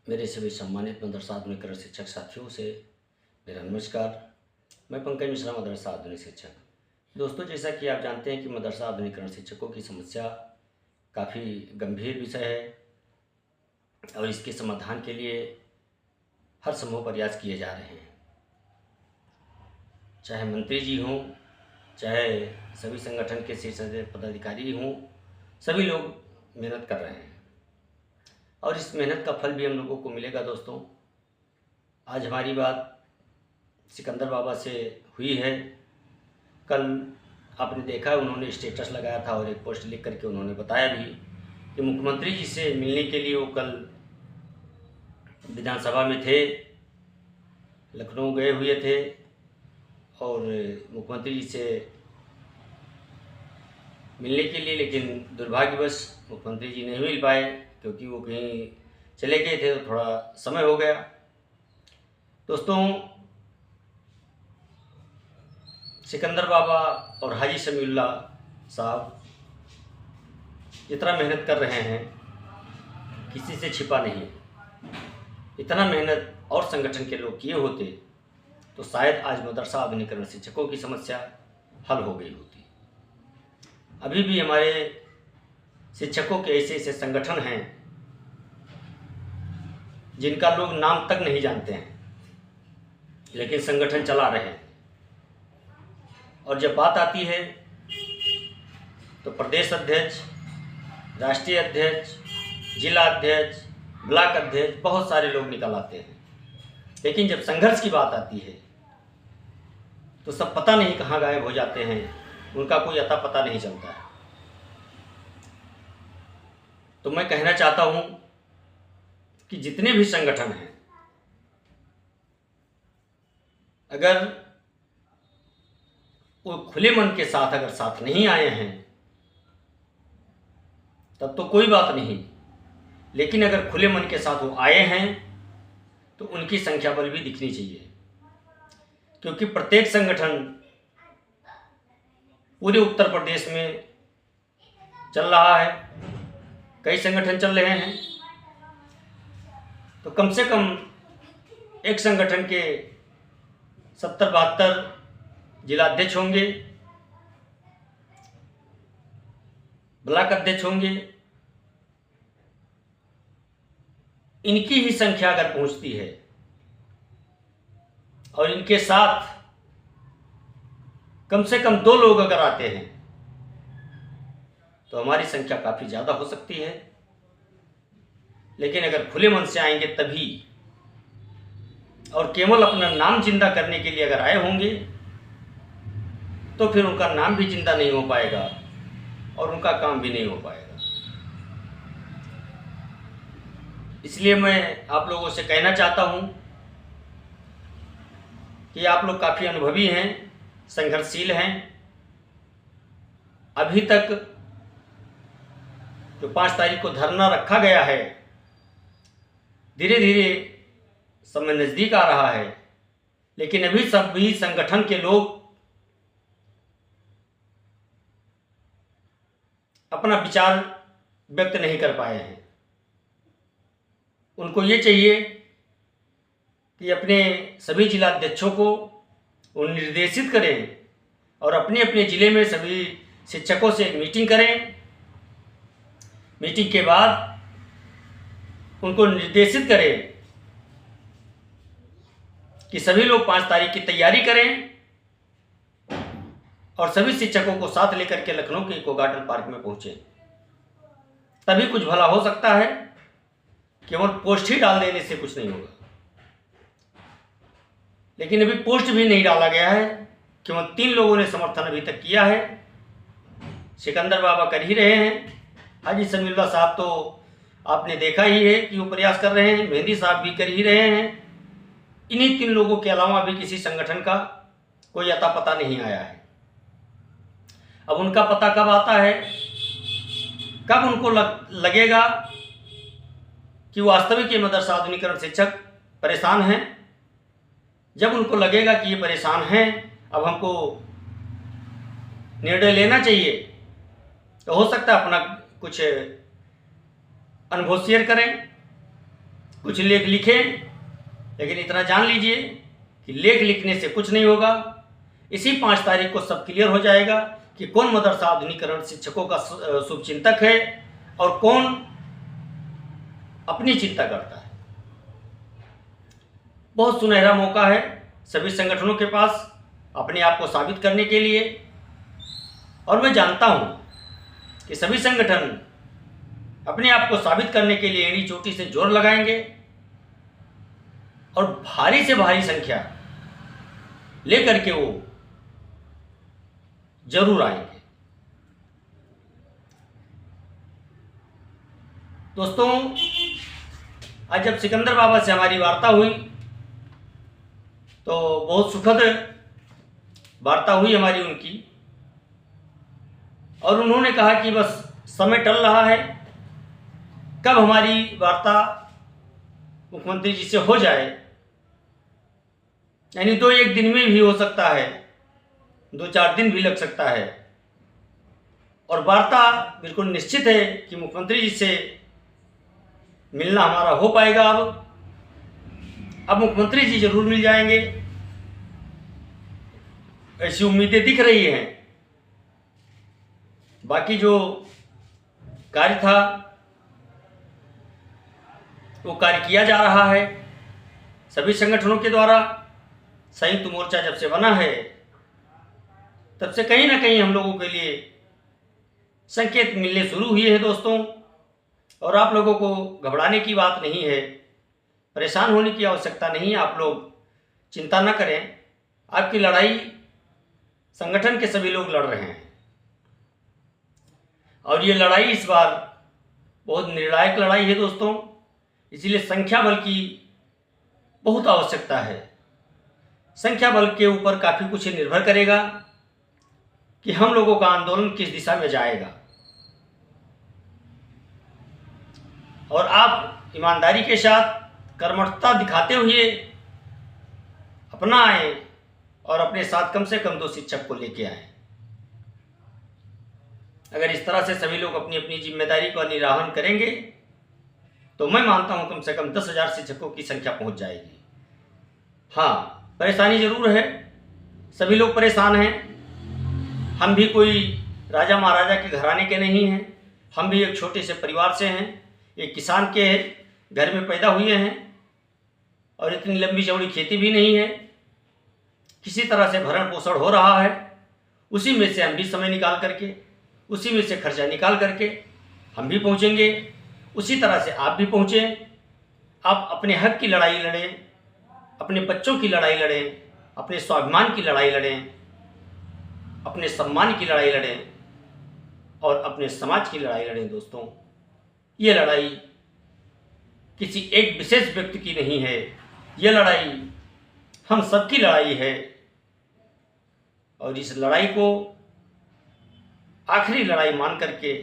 मेरे सभी सम्मानित मदरसा आधुनिक शिक्षक साथियों से मेरा नमस्कार। मैं पंकज मिश्रा, मदरसा आधुनिक शिक्षक। दोस्तों, जैसा कि आप जानते हैं कि मदरसा आधुनिकरण शिक्षकों की समस्या काफ़ी गंभीर विषय है और इसके समाधान के लिए हर संभव प्रयास किए जा रहे हैं। चाहे मंत्री जी हों, चाहे सभी संगठन के शीर्ष पदाधिकारी हों, सभी लोग मेहनत कर रहे हैं और इस मेहनत का फल भी हम लोगों को मिलेगा। दोस्तों, आज हमारी बात सिकंदर बाबा से हुई है। कल आपने देखा, उन्होंने स्टेटस लगाया था और एक पोस्ट लिख करके उन्होंने बताया भी कि मुख्यमंत्री जी से मिलने के लिए वो कल विधानसभा में थे, लखनऊ गए हुए थे और मुख्यमंत्री जी से मिलने के लिए, लेकिन दुर्भाग्यवश मुख्यमंत्री जी नहीं मिल पाए क्योंकि वो कहीं चले गए थे, तो थोड़ा समय हो गया। दोस्तों, सिकंदर बाबा और हाजी समीउल्लाह साहब जितना मेहनत कर रहे हैं किसी से छिपा नहीं है। इतना मेहनत और संगठन के लोग किए होते तो शायद आज मदरसा आधुनिकरण शिक्षकों की समस्या हल हो गई होती। अभी भी हमारे शिक्षकों के ऐसे ऐसे संगठन हैं जिनका लोग नाम तक नहीं जानते हैं, लेकिन संगठन चला रहे हैं। और जब बात आती है तो प्रदेश अध्यक्ष, राष्ट्रीय अध्यक्ष, जिला अध्यक्ष, ब्लॉक अध्यक्ष, बहुत सारे लोग निकल आते हैं, लेकिन जब संघर्ष की बात आती है तो सब पता नहीं कहाँ गायब हो जाते हैं, उनका कोई अता पता नहीं चलता है। तो मैं कहना चाहता हूँ कि जितने भी संगठन हैं, अगर वो खुले मन के साथ अगर साथ नहीं आए हैं तब तो कोई बात नहीं, लेकिन अगर खुले मन के साथ वो आए हैं तो उनकी संख्या बल भी दिखनी चाहिए, क्योंकि प्रत्येक संगठन पूरे उत्तर प्रदेश में चल रहा है, कई संगठन चल रहे हैं। तो कम से कम एक संगठन के 70-72 जिला अध्यक्ष होंगे, ब्लॉक अध्यक्ष होंगे। इनकी ही संख्या अगर पहुंचती है और इनके साथ कम से कम 2 लोग अगर आते हैं तो हमारी संख्या काफ़ी ज़्यादा हो सकती है। लेकिन अगर खुले मन से आएंगे तभी, और केवल अपना नाम जिंदा करने के लिए अगर आए होंगे तो फिर उनका नाम भी जिंदा नहीं हो पाएगा और उनका काम भी नहीं हो पाएगा। इसलिए मैं आप लोगों से कहना चाहता हूं कि आप लोग काफ़ी अनुभवी हैं, संघर्षशील हैं। अभी तक जो 5 तारीख को धरना रखा गया है, धीरे धीरे समय नज़दीक आ रहा है, लेकिन अभी सभी संगठन के लोग अपना विचार व्यक्त नहीं कर पाए हैं। उनको ये चाहिए कि अपने सभी जिला अध्यक्षों को वो निर्देशित करें और अपने अपने ज़िले में सभी शिक्षकों से एक मीटिंग करें। मीटिंग के बाद उनको निर्देशित करें कि सभी लोग 5 तारीख की तैयारी करें और सभी शिक्षकों को साथ लेकर के लखनऊ के इको गार्डन पार्क में पहुंचे। तभी कुछ भला हो सकता है, केवल पोस्ट ही डाल देने से कुछ नहीं होगा। लेकिन अभी पोस्ट भी नहीं डाला गया है, केवल 3 लोगों ने समर्थन अभी तक किया है। सिकंदर बाबा कर ही रहे हैं, हाजी समीउल्लाह साहब तो आपने देखा ही है कि वो प्रयास कर रहे हैं, मेहंदी साहब भी कर ही रहे हैं। इन्हीं 3 लोगों के अलावा भी किसी संगठन का कोई अता पता नहीं आया है। अब उनका पता कब आता है, कब उनको लगेगा कि वास्तविक ये मदरसा आधुनिकरण शिक्षक परेशान हैं? जब उनको लगेगा कि ये परेशान हैं, अब हमको निर्णय लेना चाहिए, तो हो सकता है अपना कुछ अनुभव शेयर करें, कुछ लेख लिखें, लेकिन इतना जान लीजिए कि लेख लिखने से कुछ नहीं होगा। इसी 5 तारीख को सब क्लियर हो जाएगा कि कौन मदरसा आधुनिकीकरण शिक्षकों का शुभचिंतक है और कौन अपनी चिंता करता है। बहुत सुनहरा मौका है सभी संगठनों के पास अपने आप को साबित करने के लिए, और मैं जानता हूं कि सभी संगठन अपने आप को साबित करने के लिए एड़ी चोटी से जोर लगाएंगे और भारी से भारी संख्या लेकर के वो जरूर आएंगे। दोस्तों, आज जब सिकंदर बाबा से हमारी वार्ता हुई तो बहुत सुखद वार्ता हुई हमारी उनकी, और उन्होंने कहा कि बस समय टल रहा है, कब हमारी वार्ता मुख्यमंत्री जी से हो जाए, यानी 2-1 दिन में भी हो सकता है, 2-4 दिन भी लग सकता है, और वार्ता बिल्कुल निश्चित है कि मुख्यमंत्री जी से मिलना हमारा हो पाएगा। अब मुख्यमंत्री जी जरूर मिल जाएंगे, ऐसी उम्मीदें दिख रही हैं। बाकी जो कार्य था वो कार्य किया जा रहा है सभी संगठनों के द्वारा। संयुक्त मोर्चा जब से बना है तब से कहीं ना कहीं हम लोगों के लिए संकेत मिलने शुरू हुए हैं दोस्तों, और आप लोगों को घबराने की बात नहीं है, परेशान होने की आवश्यकता नहीं है। आप लोग चिंता न करें, आपकी लड़ाई संगठन के सभी लोग लड़ रहे हैं, और ये लड़ाई इस बार बहुत निर्णायक लड़ाई है दोस्तों। इसलिए संख्या बल की बहुत आवश्यकता है। संख्या बल के ऊपर काफ़ी कुछ निर्भर करेगा कि हम लोगों का आंदोलन किस दिशा में जाएगा, और आप ईमानदारी के साथ कर्मठता दिखाते हुए अपना आए और अपने साथ कम से कम 2 शिक्षक को लेके आए। अगर इस तरह से सभी लोग अपनी अपनी जिम्मेदारी का निर्वहन करेंगे तो मैं मानता हूं कम से कम 10,000 शिक्षकों की संख्या पहुंच जाएगी। हाँ, परेशानी जरूर है, सभी लोग परेशान हैं। हम भी कोई राजा महाराजा के घराने के नहीं हैं, हम भी एक छोटे से परिवार से हैं, एक किसान के घर में पैदा हुए हैं, और इतनी लंबी चौड़ी खेती भी नहीं है। किसी तरह से भरण पोषण हो रहा है, उसी में से हम भी समय निकाल करके, उसी में से खर्चा निकाल करके हम भी पहुँचेंगे। उसी तरह से आप भी पहुँचें, आप अपने हक की लड़ाई लड़ें, अपने बच्चों की लड़ाई लड़ें, अपने स्वाभिमान की लड़ाई लड़ें, अपने सम्मान की लड़ाई लड़ें, और अपने समाज की लड़ाई लड़ें। दोस्तों, ये लड़ाई किसी एक विशेष व्यक्ति की नहीं है, ये लड़ाई हम सबकी लड़ाई है, और इस लड़ाई को आखिरी लड़ाई मान करके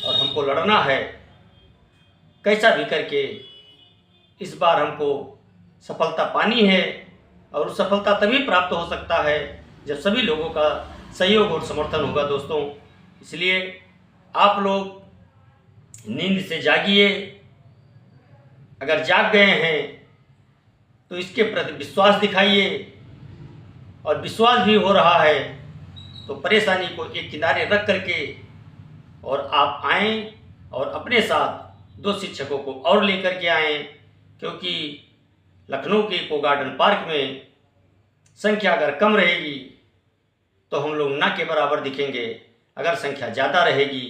और हमको लड़ना है, कैसा भी करके। इस बार हमको सफलता पानी है, और उस सफलता तभी प्राप्त हो सकता है जब सभी लोगों का सहयोग और समर्थन होगा दोस्तों। इसलिए आप लोग नींद से जागिए, अगर जाग गए हैं तो इसके प्रति विश्वास दिखाइए, और विश्वास भी हो रहा है तो परेशानी को एक किनारे रख करके और आप आएँ और अपने साथ 2 शिक्षकों को और लेकर के आएँ, क्योंकि लखनऊ के इको गार्डन पार्क में संख्या अगर कम रहेगी तो हम लोग ना के बराबर दिखेंगे। अगर संख्या ज़्यादा रहेगी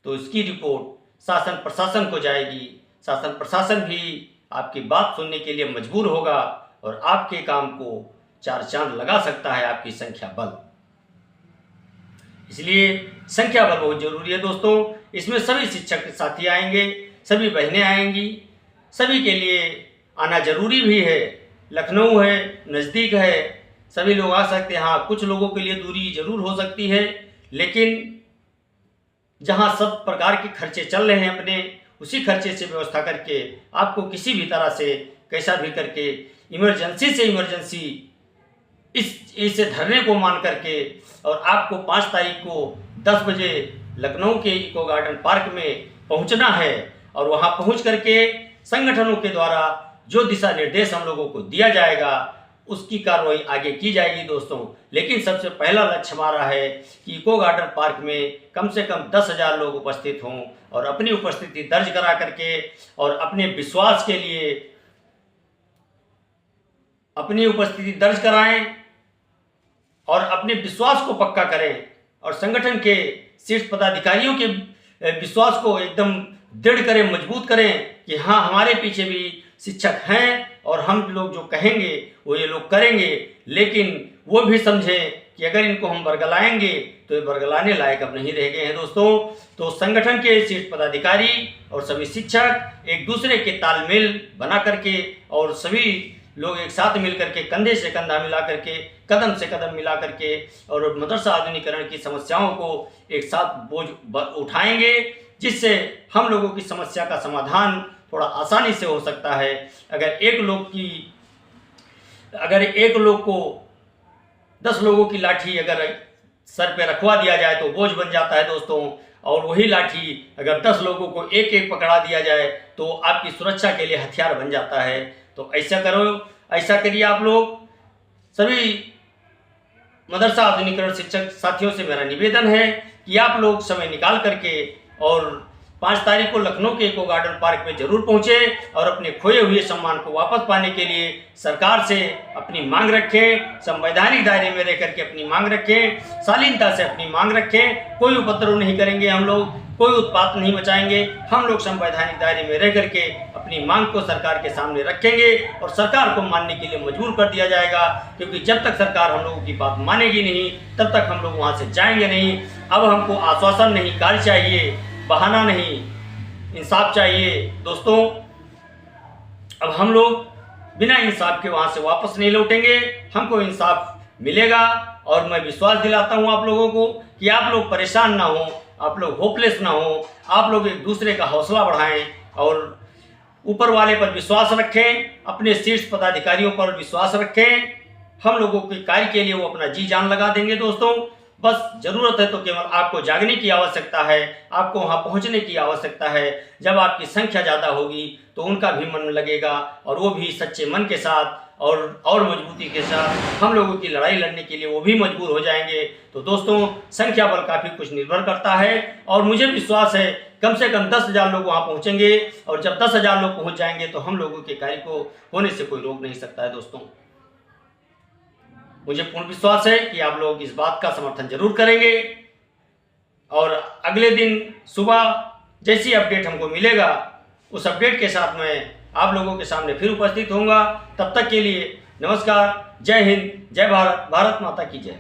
तो इसकी रिपोर्ट शासन प्रशासन को जाएगी, शासन प्रशासन भी आपकी बात सुनने के लिए मजबूर होगा, और आपके काम को 4 चांद लगा सकता है आपकी संख्या बल। इसलिए संख्या बल बहुत जरूरी है दोस्तों। इसमें सभी शिक्षक साथी आएंगे, सभी बहनें आएंगी, सभी के लिए आना जरूरी भी है। लखनऊ है, नज़दीक है, सभी लोग आ सकते हैं। हाँ, कुछ लोगों के लिए दूरी जरूर हो सकती है, लेकिन जहाँ सब प्रकार के खर्चे चल रहे हैं अपने, उसी खर्चे से व्यवस्था करके आपको किसी भी तरह से कैसा भी करके इमरजेंसी से इमरजेंसी इस धरने को मान करके, और आपको 5 तारीख को 10 बजे लखनऊ के इको गार्डन पार्क में पहुंचना है, और वहां पहुंच करके संगठनों के द्वारा जो दिशा निर्देश हम लोगों को दिया जाएगा उसकी कार्रवाई आगे की जाएगी दोस्तों। लेकिन सबसे पहला लक्ष्य हमारा है कि इको गार्डन पार्क में कम से कम 10,000 लोग उपस्थित हों और अपनी उपस्थिति दर्ज करा करके और अपने विश्वास के लिए अपनी उपस्थिति दर्ज कराएं और अपने विश्वास को पक्का करें और संगठन के शीर्ष पदाधिकारियों के विश्वास को एकदम दृढ़ करें, मजबूत करें कि हाँ, हमारे पीछे भी शिक्षक हैं और हम लोग जो कहेंगे वो ये लोग करेंगे। लेकिन वो भी समझें कि अगर इनको हम बरगलाएंगे तो ये बरगलाने लायक अब नहीं रह गए हैं दोस्तों। तो संगठन के शीर्ष पदाधिकारी और सभी शिक्षक एक दूसरे के तालमेल बना करके और सभी लोग एक साथ मिल करके कंधे से कंधा मिला करके कदम से कदम मिला करके और मदरसा आधुनिकीकरण की समस्याओं को एक साथ बोझ उठाएंगे, जिससे हम लोगों की समस्या का समाधान थोड़ा आसानी से हो सकता है। अगर एक लोग को 10 लोगों की लाठी अगर सर पे रखवा दिया जाए तो बोझ बन जाता है दोस्तों, और वही लाठी अगर 10 लोगों को एक एक पकड़ा दिया जाए तो आपकी सुरक्षा के लिए हथियार बन जाता है। तो ऐसा करिए आप लोग। सभी मदरसा आधुनिकीकरण शिक्षक साथियों से मेरा निवेदन है कि आप लोग समय निकाल करके और 5 तारीख को लखनऊ के इको गार्डन पार्क में जरूर पहुंचे और अपने खोए हुए सम्मान को वापस पाने के लिए सरकार से अपनी मांग रखें, संवैधानिक दायरे में रह करके अपनी मांग रखें, शालीनता से अपनी मांग रखें। कोई उपद्रव नहीं करेंगे हम लोग, कोई उत्पात नहीं मचाएंगे। हम लोग संवैधानिक दायरे में रह करके अपनी मांग को सरकार के सामने रखेंगे और सरकार को मानने के लिए मजबूर कर दिया जाएगा, क्योंकि जब तक सरकार हम लोगों की बात मानेगी नहीं तब तक हम लोग वहाँ से जाएंगे नहीं। अब हमको आश्वासन नहीं, कार्य चाहिए, बहाना नहीं, इंसाफ चाहिए दोस्तों। अब हम लोग बिना इंसाफ के वहाँ से वापस नहीं लौटेंगे, हमको इंसाफ मिलेगा। और मैं विश्वास दिलाता हूँ आप लोगों को कि आप लोग परेशान ना हो, आप लोग होपलेस ना हो, आप लोग एक दूसरे का हौसला बढ़ाएं और ऊपर वाले पर विश्वास रखें, अपने शीर्ष पदाधिकारियों पर विश्वास रखें। हम लोगों के कार्य के लिए वो अपना जी जान लगा देंगे दोस्तों। बस ज़रूरत है तो केवल आपको जागने की आवश्यकता है, आपको वहाँ पहुँचने की आवश्यकता है। जब आपकी संख्या ज़्यादा होगी तो उनका भी मन लगेगा और वो भी सच्चे मन के साथ और मजबूती के साथ हम लोगों की लड़ाई लड़ने के लिए वो भी मजबूर हो जाएंगे। तो दोस्तों, संख्या बल काफ़ी कुछ निर्भर करता है और मुझे विश्वास है कम से कम 10,000 लोग वहाँ पहुँचेंगे और जब 10,000 लोग पहुँच जाएंगे तो हम लोगों के कार्य को होने से कोई रोक नहीं सकता है दोस्तों। मुझे पूर्ण विश्वास है कि आप लोग इस बात का समर्थन जरूर करेंगे और अगले दिन सुबह जैसी अपडेट हमको मिलेगा उस अपडेट के साथ मैं आप लोगों के सामने फिर उपस्थित होऊंगा। तब तक के लिए नमस्कार, जय हिंद, जय भारत, भारत माता की जय।